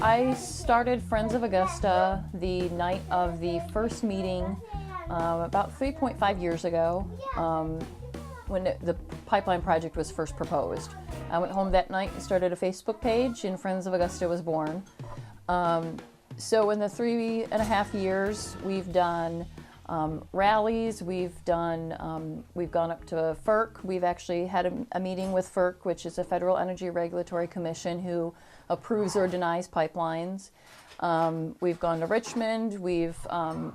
I started Friends of Augusta the night of the first meeting about 3.5 years ago when the pipeline project was first proposed. I went home that night and started a Facebook page, and Friends of Augusta was born. So in the 3.5 years, we've done rallies, we've gone up to FERC. We've actually had a meeting with FERC, which is a Federal Energy Regulatory Commission who approves or denies pipelines. We've gone to Richmond. We've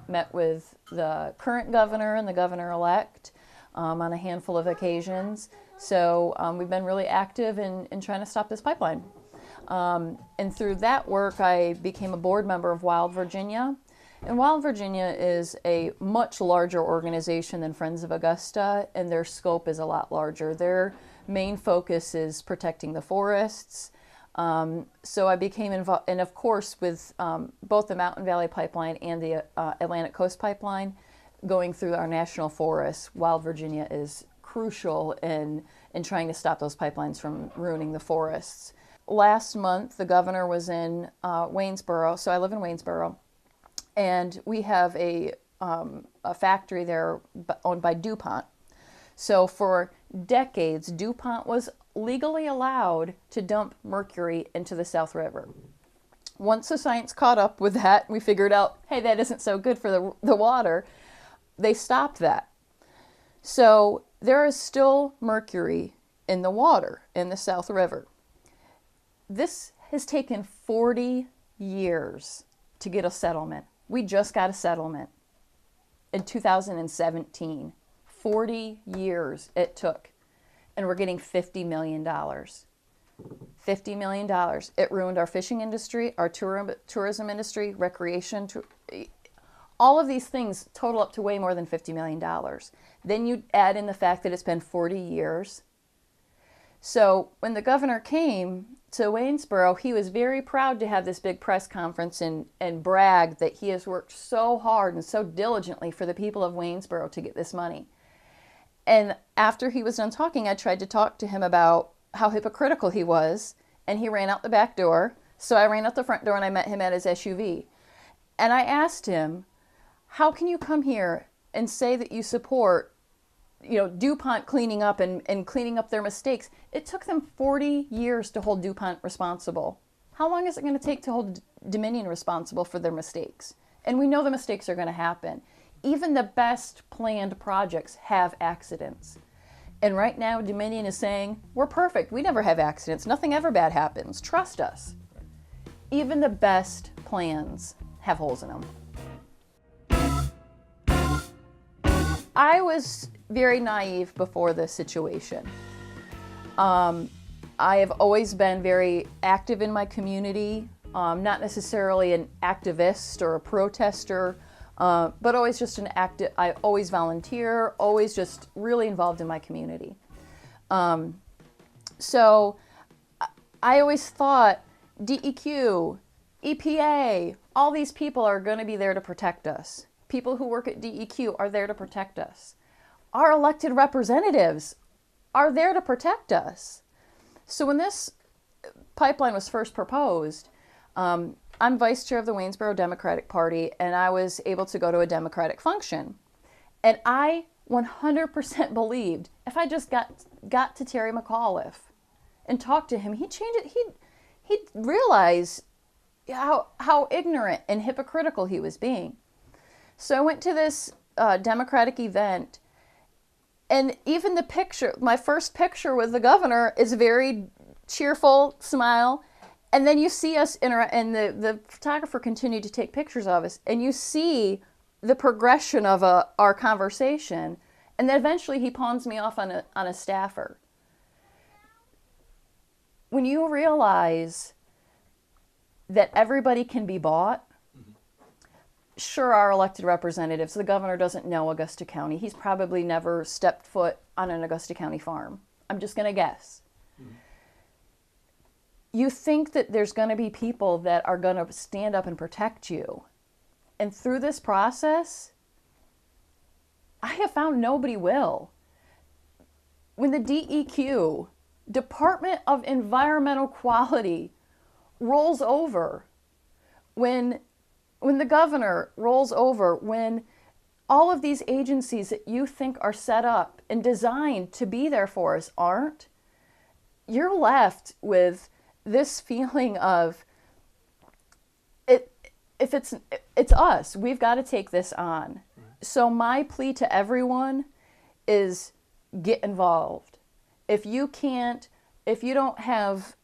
met with the current governor and the governor-elect on a handful of occasions. So we've been really active in trying to stop this pipeline. And through that work, I became a board member of Wild Virginia. And Wild Virginia is a much larger organization than Friends of Augusta, and their scope is a lot larger. Their main focus is protecting the forests. So I became involved, and of course with both the Mountain Valley Pipeline and the Atlantic Coast Pipeline going through our national forests, Wild Virginia is crucial in trying to stop those pipelines from ruining the forests. Last month, the governor was in Waynesboro, so I live in Waynesboro, and we have a factory there owned by DuPont. So for decades, DuPont was legally allowed to dump mercury into the South River. Once the science caught up with that, we figured out, hey, that isn't so good for the water, they stopped that. So there is still mercury in the water in the South River. This has taken 40 years to get a settlement. We just got a settlement in 2017. 40 years it took. And we're getting $50 million. $50 million. It ruined our fishing industry, our tourism industry, recreation. All of these things total up to way more than $50 million. Then you add in the fact that it's been 40 years. So when the governor came to Waynesboro, he was very proud to have this big press conference and brag that he has worked so hard and so diligently for the people of Waynesboro to get this money. And after he was done talking, I tried to talk to him about how hypocritical he was, and he ran out the back door. So I ran out the front door and I met him at his SUV. And I asked him, how can you come here and say that you support, DuPont cleaning up and cleaning up their mistakes? It took them 40 years to hold DuPont responsible. How long is it going to take to hold Dominion responsible for their mistakes? And we know the mistakes are going to happen. Even the best planned projects have accidents. And right now, Dominion is saying, we're perfect. We never have accidents. Nothing ever bad happens. Trust us. Even the best plans have holes in them. I was very naive before this situation. I have always been very active in my community, not necessarily an activist or a protester, but always just an active. I always volunteer, always just really involved in my community. So I always thought DEQ, EPA, all these people are going to be there to protect us. People who work at DEQ are there to protect us. Our elected representatives are there to protect us. So when this pipeline was first proposed, I'm vice chair of the Waynesboro Democratic Party, and I was able to go to a Democratic function. And I 100% believed if I just got to Terry McAuliffe and talked to him, he'd change it. He'd realize how ignorant and hypocritical he was being. So I went to this Democratic event, and even the picture, my first picture with the governor, is a very cheerful smile. And then you see us, and the photographer continued to take pictures of us, and you see the progression of our conversation. And then eventually he pawns me off on a staffer. When you realize that everybody can be bought, sure, our elected representatives, the governor doesn't know Augusta County. He's probably never stepped foot on an Augusta County farm. I'm just going to guess. You think that there's going to be people that are going to stand up and protect you. And through this process, I have found nobody will. When the DEQ, Department of Environmental Quality, rolls over when the governor rolls over, when all of these agencies that you think are set up and designed to be there for us aren't, you're left with this feeling of it. If it's us, we've got to take this on. So my plea to everyone is get involved. If you don't have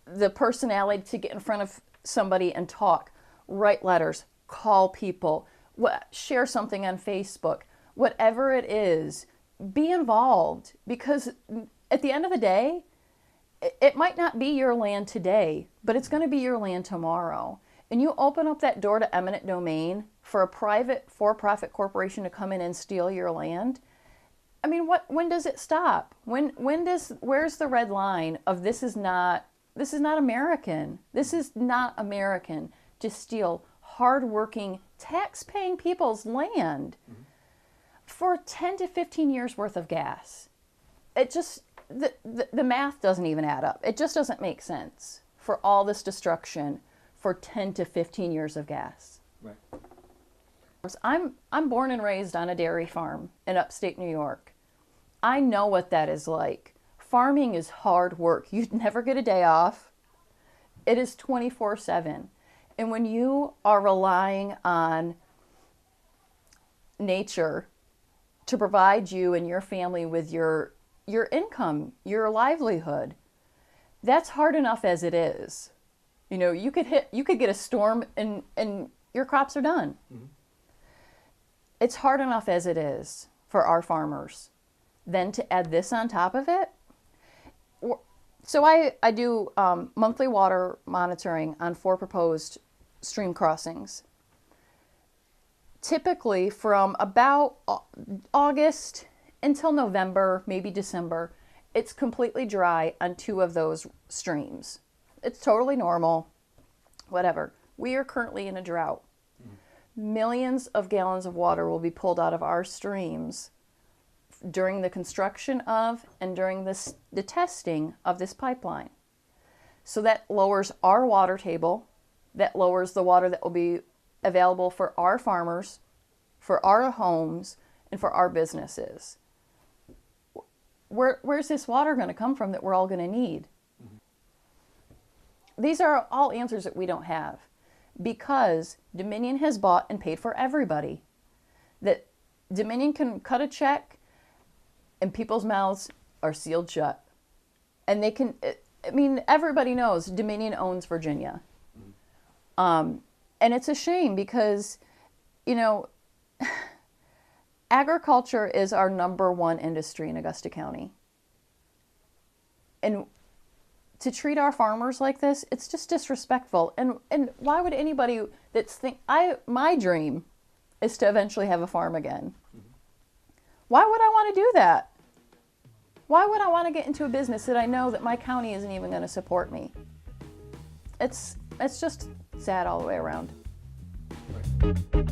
the personality to get in front of somebody and talk, write letters, call people, share something on Facebook, whatever it is, be involved. Because at the end of the day, it might not be your land today, but it's going to be your land tomorrow. And you open up that door to eminent domain for a private for-profit corporation to come in and steal your land. I mean, when does it stop? Where's the red line of this is not American. This is not American to steal hardworking, tax-paying people's land for 10 to 15 years worth of gas. It just, the math doesn't even add up. It just doesn't make sense for all this destruction for 10 to 15 years of gas. Right. I'm born and raised on a dairy farm in upstate New York. I know what that is like. Farming is hard work. You never get a day off. It is 24/7. And when you are relying on nature to provide you and your family with your income, your livelihood, that's hard enough as it is. You know, you could get a storm and your crops are done. Mm-hmm. It's hard enough as it is for our farmers. Then to add this on top of it. So I do monthly water monitoring on 4 proposed stream crossings. Typically from about August until November, maybe December, it's completely dry on 2 of those streams. It's totally normal, whatever. We are currently in a drought. Mm-hmm. Millions of gallons of water will be pulled out of our streams during the construction of and during the testing of this pipeline. So that lowers our water table, that lowers the water that will be available for our farmers, for our homes, and for our businesses. Where's this water going to come from that we're all going to need? Mm-hmm. These are all answers that we don't have because Dominion has bought and paid for everybody. That Dominion can cut a check and people's mouths are sealed shut. And they can, I mean, everybody knows Dominion owns Virginia. Mm-hmm. And it's a shame because, you know, agriculture is our #1 industry in Augusta County. And to treat our farmers like this, it's just disrespectful. And why would anybody my dream is to eventually have a farm again. Mm-hmm. Why would I want to do that? Why would I want to get into a business that I know that my county isn't even going to support me? It's just sad all the way around. Right.